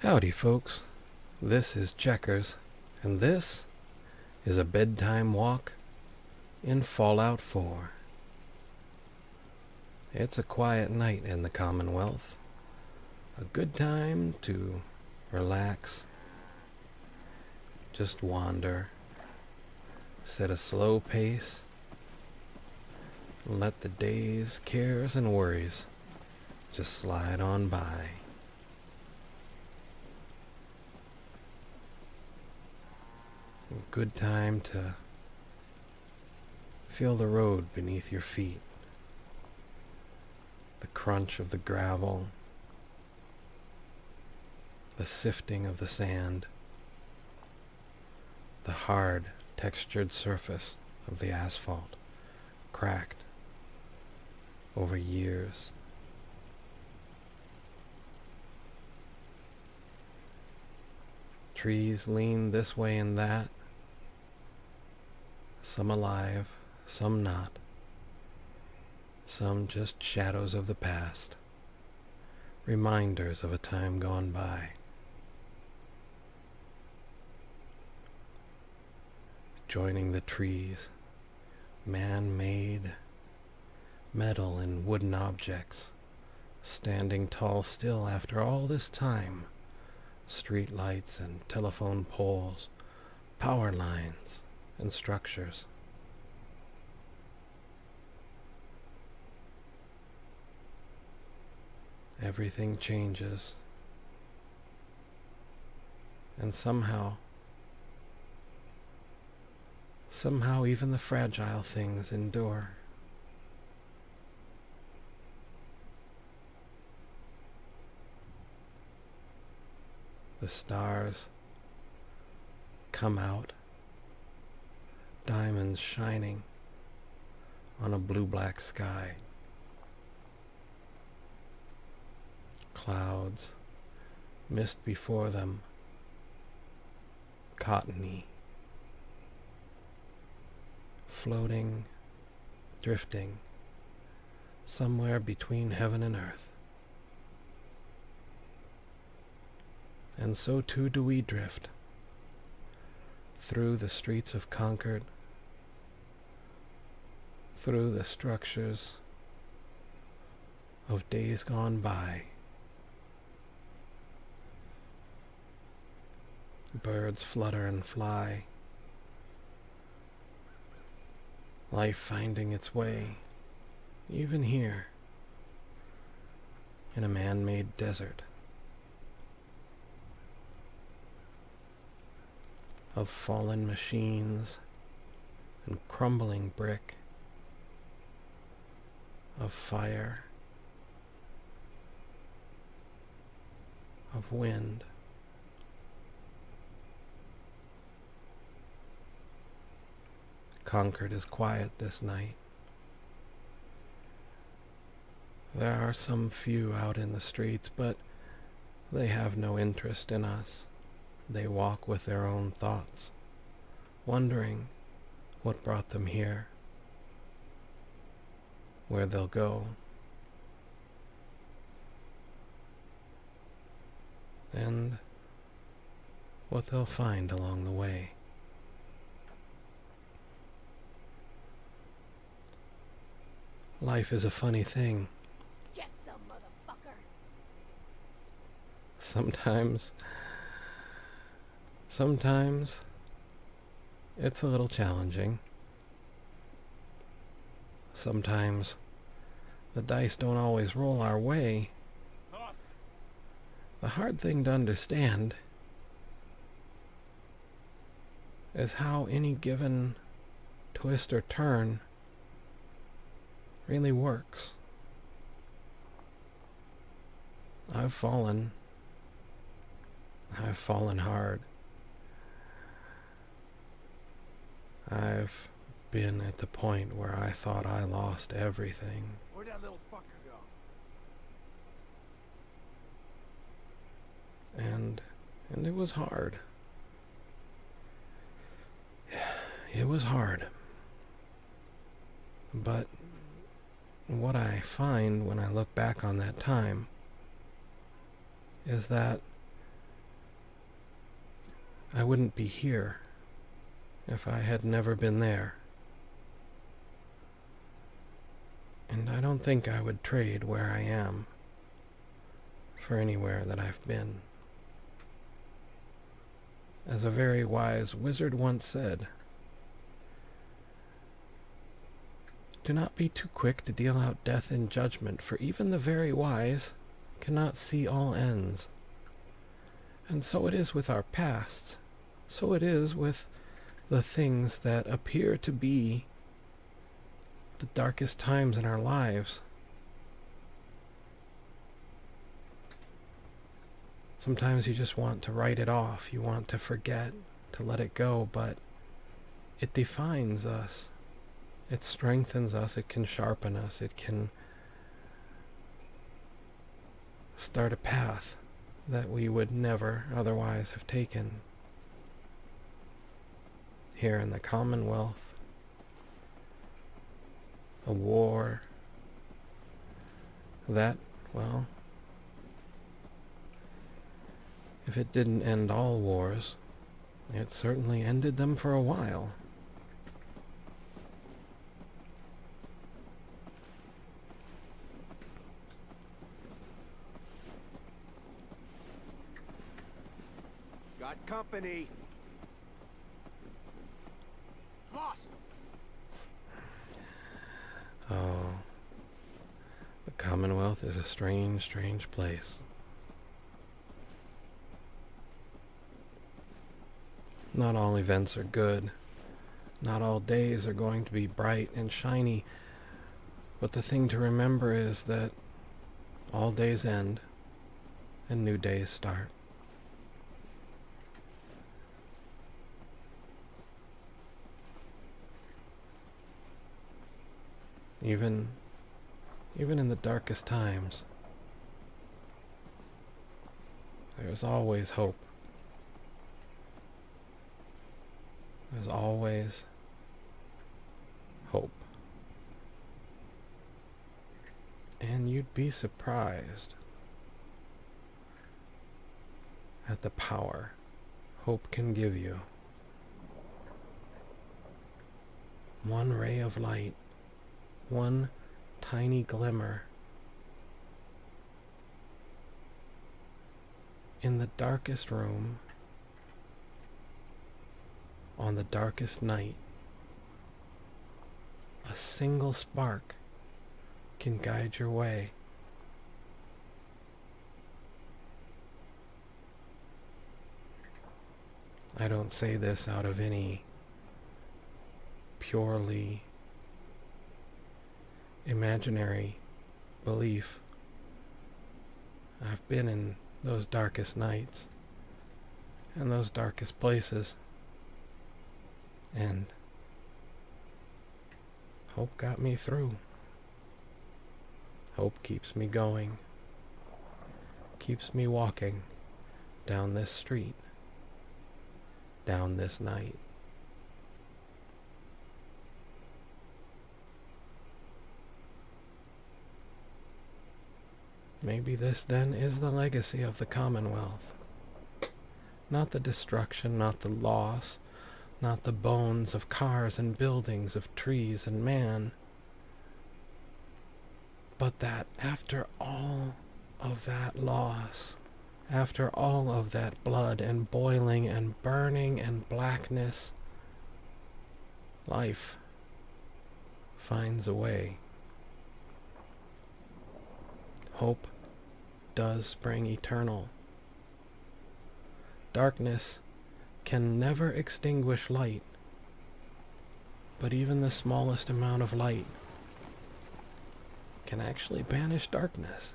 Howdy, folks. This is Checkers, and this is a bedtime walk in Fallout 4. It's a quiet night in the Commonwealth. A good time to relax, just wander, set a slow pace, and let the day's cares and worries just slide on by. A good time to feel the road beneath your feet, the crunch of the gravel, the sifting of the sand, the hard, textured surface of the asphalt, cracked over years. Trees lean this way and that, some alive, some not, some just shadows of the past, reminders of a time gone by. Joining the trees, man-made metal and wooden objects, standing tall still after all this time. Street lights and telephone poles, power lines and structures. Everything changes, and somehow even the fragile things endure. The stars come out, diamonds shining on a blue-black sky. Clouds, mist before them, cottony, floating, drifting, somewhere between heaven and earth. And so too do we drift through the streets of Concord, through the structures of days gone by. Birds flutter and fly, life finding its way, even here, in a man-made desert of fallen machines and crumbling brick, of fire, of wind. Concord is quiet this night. There are some few out in the streets, but they have no interest in us. They walk with their own thoughts, wondering what brought them here, where they'll go, and what they'll find along the way. Life is a funny thing. Get some, motherfucker. Sometimes it's a little challenging. Sometimes the dice don't always roll our way. The hard thing to understand is how any given twist or turn really works. I've fallen hard. I've been at the point where I thought I lost everything. Where'd that little fucker go? And it was hard. It was hard. But what I find when I look back on that time is that I wouldn't be here if I had never been there. And I don't think I would trade where I am for anywhere that I've been. As a very wise wizard once said, do not be too quick to deal out death and judgment, for even the very wise cannot see all ends. And so it is with our pasts. So it is with the things that appear to be the darkest times in our lives. Sometimes you just want to write it off. You want to forget, to let it go, but it defines us. It strengthens us. It can sharpen us. It can start a path that we would never otherwise have taken. Here in the Commonwealth, a war that, well, if it didn't end all wars, it certainly ended them for a while. Got company. Lost. Oh, the Commonwealth is a strange, strange place. Not all events are good. Not all days are going to be bright and shiny. But the thing to remember is that all days end and new days start. Even in the darkest times, there's always hope. There's always hope. And you'd be surprised at the power hope can give you. One ray of light, one tiny glimmer in the darkest room, on the darkest night. A single spark can guide your way. I don't say this out of any purely imaginary belief. I've been in those darkest nights and those darkest places, and hope got me through. Hope keeps me going, keeps me walking down this street, down this night. Maybe this then is the legacy of the Commonwealth. Not the destruction, not the loss, not the bones of cars and buildings, of trees and man, but that after all of that loss, after all of that blood and boiling and burning and blackness, life finds a way. Hope does spring eternal. Darkness can never extinguish light, but even the smallest amount of light can actually banish darkness.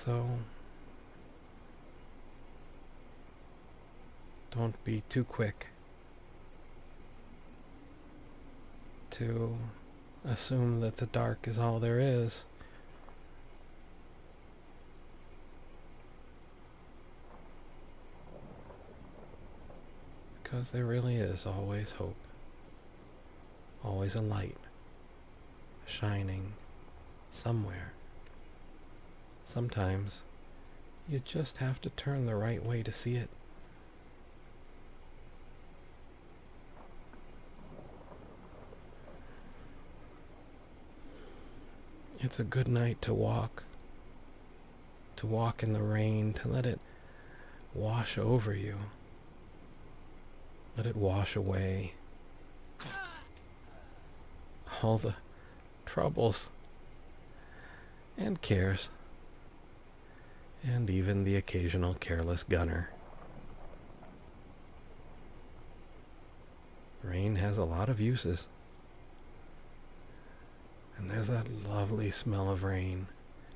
So, don't be too quick to assume that the dark is all there is. because there really is always hope, always a light shining somewhere. Sometimes you just have to turn the right way to see it. It's a good night to walk in the rain, to let it wash over you. Let it wash away all the troubles and cares, and even the occasional careless gunner. Rain has a lot of uses. And there's that lovely smell of rain.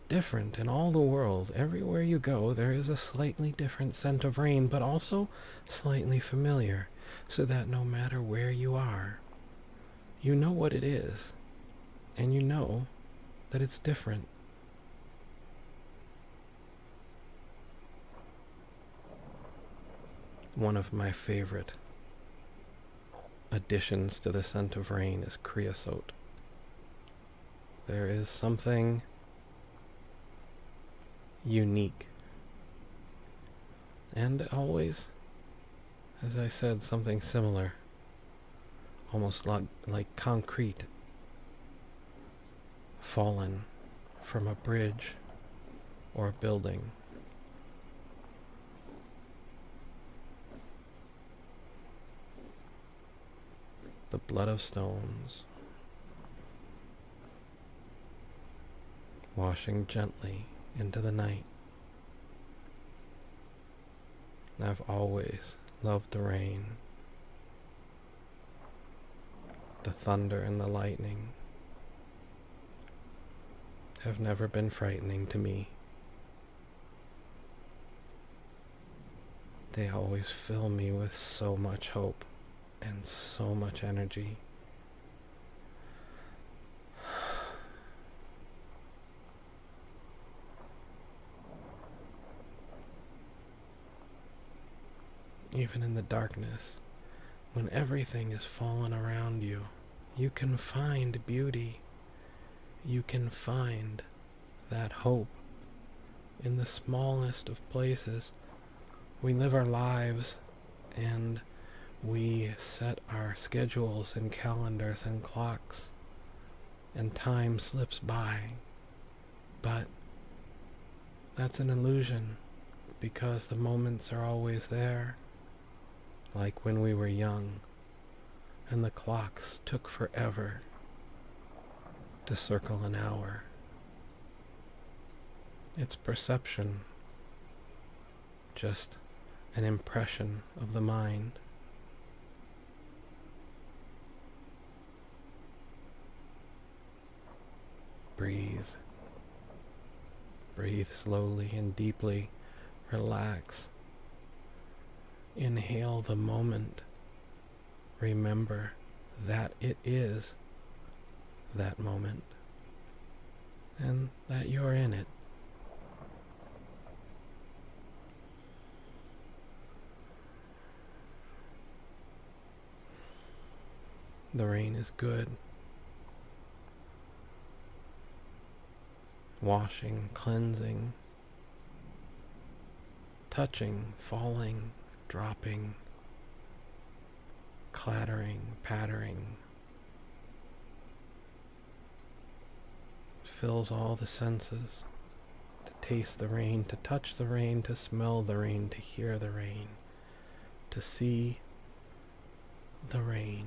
Different in all the world. Everywhere you go, there is a slightly different scent of rain, but also slightly familiar, so that no matter where you are, you know what it is, and you know that it's different. One of my favorite additions to the scent of rain is creosote. There is something unique. And always, as I said, something similar. Almost like concrete fallen from a bridge or a building. The blood of stones washing gently into the night. I've always loved the rain, the thunder and the lightning have never been frightening to me. They always fill me with so much hope and so much energy. Even in the darkness, when everything is fallen around you, you can find beauty. You can find that hope in the smallest of places. We live our lives and we set our schedules and calendars and clocks, and time slips by. But that's an illusion, because the moments are always there. Like when we were young, and the clocks took forever to circle an hour. It's perception, just an impression of the mind. Breathe. Breathe slowly and deeply. Relax. Inhale the moment. Remember that it is that moment, and that you're in it. The rain is good. Washing, cleansing, touching, falling, dropping, clattering, pattering. It fills all the senses. To taste the rain, to touch the rain, to smell the rain, to hear the rain, to see the rain.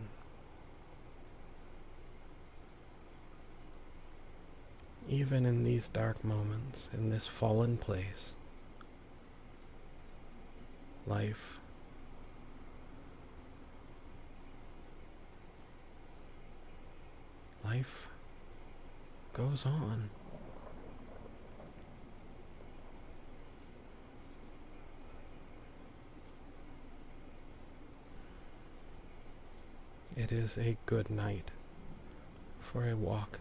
Even in these dark moments, in this fallen place, life goes on. It is a good night for a walk.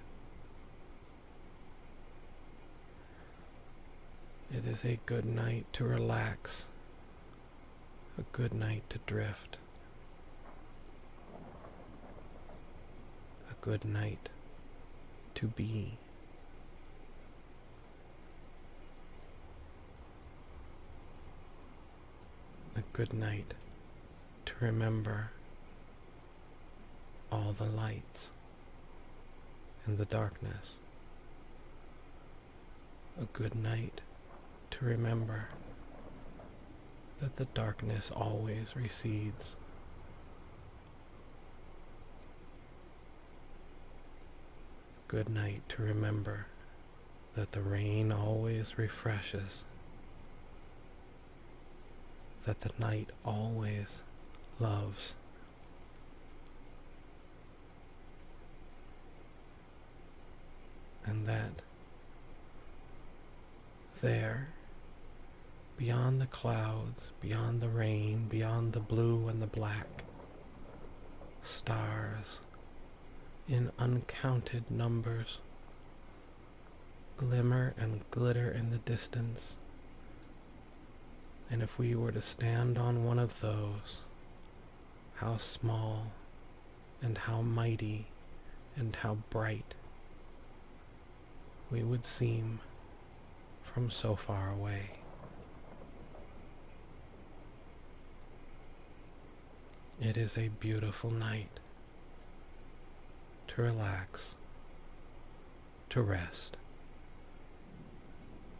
It is a good night to relax, a good night to drift, good night to be. A good night to remember all the lights in the darkness. A good night to remember that the darkness always recedes. Good night to remember that the rain always refreshes, that the night always loves. And that there, beyond the clouds, beyond the rain, beyond the blue and the black, stars in uncounted numbers glimmer and glitter in the distance. And if we were to stand on one of those, how small and how mighty and how bright we would seem from so far away. It is a beautiful night to relax, to rest,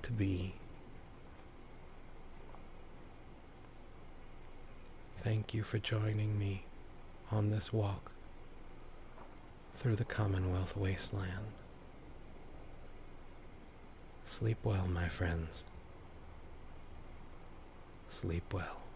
to be. Thank you for joining me on this walk through the Commonwealth Wasteland. Sleep well, my friends. Sleep well.